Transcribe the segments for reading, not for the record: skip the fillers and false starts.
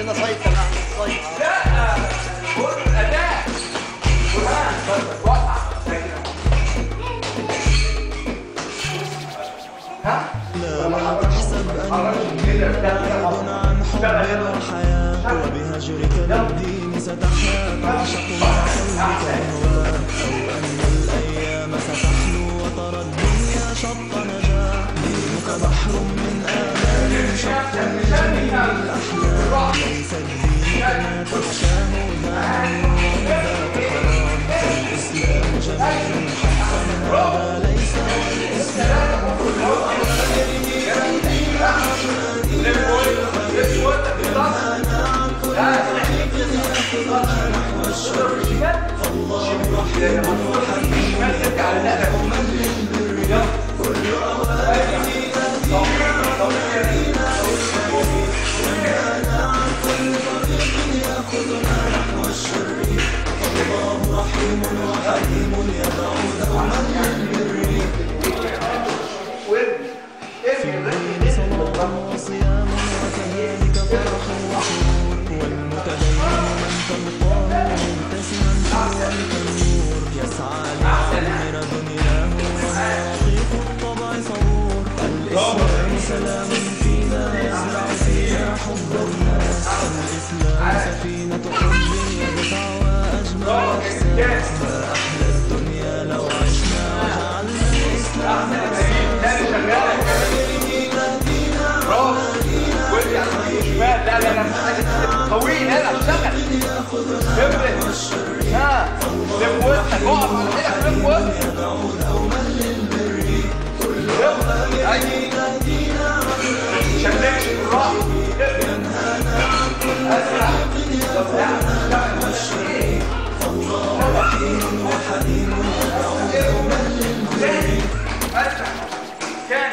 يلا سيطر سيطر. لا قول اداء قران وقع ها لا تحسب أنني بعيد عن حب الحياة وبهجرك للدين ستحيا تعشق ما قلبك يهوى أو أن الأيام ستحلو وترى الدنيا شط نجاة دينك بحر من آمال شط لجميع الأحلام ليس الدين كما تخشاه ذا وذاك حرام فالإسلام جميل حقا هذا ليس والإسلام كل أوامره كالدين ينهانا عن كل طريق يأخذنا نحو الشر فالله رحيم وحليم يدعو من للبر كل أوامره يهدينا للخير ينهانا عن كل طريق يأخذنا نحو الشر فالله رحيم وحليم يدعو دوما للبر في الليل صلاة وصيام وكذلك فرح وسرور والمتدين من تلقاه مبتسما في وجه النور يسعى ليعمر دنياه ويعطيك الطبع صبور الإسلام سلام فينا يزرع فينا حب الناس الإسلام سفينة حب يدفع وأجمل إحساس ما أحلى الدنيا لو عشنا وجعلنا الإسلام لا لا لا مش حاجه طويل هنا اشتغل ابرد ها لف وسطك اقف على حيلك لف وسطك شكلك بالراحه اسرع الله رحيم وحليم يدعو دوما للبر اسرع كان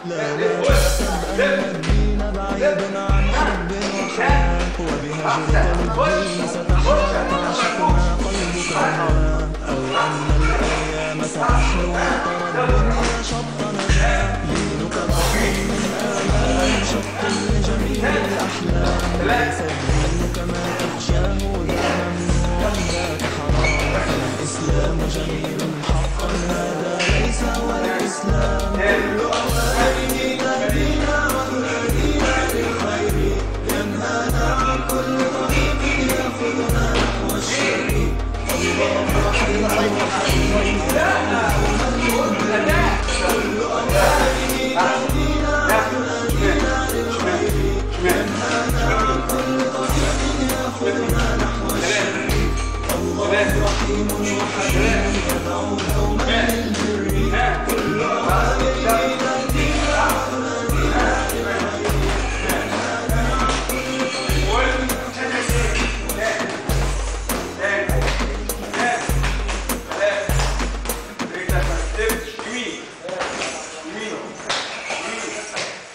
لا تحسب أن الدين بعيد عن حب وحياة وبهجرك للدين ستحيا تعشق ما قلبك يهوى أو أن الأيام ستحلو وترى الدنيا شط نجاة دينك بحر من آمال شط لجميع الأحلام ليس الدين كما تخشاه ذا ممنوع ذاك حرام فالإسلام جميل حقا هذا ليس هو الإسلام كل أوامره يهدينا ويهدينا للخير ينهانا عن كل طريق يأخذنا نحو الشر الله رحيم وحليم يدعو دوما للبر كل أوامره يهدينا ويهدينا للخير ينهانا عن كل طريق يأخذنا نحو الشر الله رحيم وحليم يدعو دوما للبر كل أوامره يهدينا ويهدينا للخير ينهانا عن كل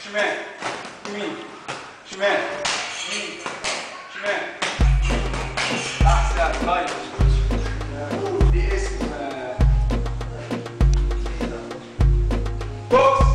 شمال يمين شمال يمين شمال احسن طيب دي اسم بوكس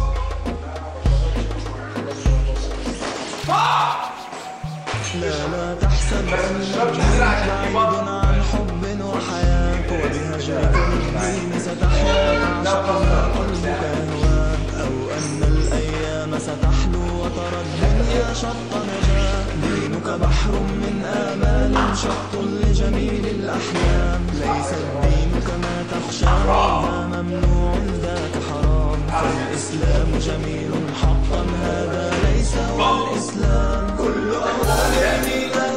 لا تحسب أنك بعيد عن حب وحياة وبهجرك للدين ستحيا تعشق ما قلبك يهوى أو أن الأيام ستحلو وترى الدنيا شط نجاة دينك بحر من آمال شط لجميل الأحلام ليس الدين كما تخشاه ذا ممنوع ذاك حرام فالإسلام جميل حقا هذا ليس هو الإسلام كل أوامره يهدينا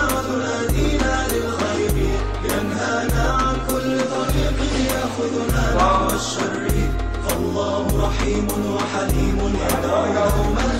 وتنادينا للخير ينهانا عن كل طريق يأخذنا نحو الشر فالله رحيم وحليم يدعو دوما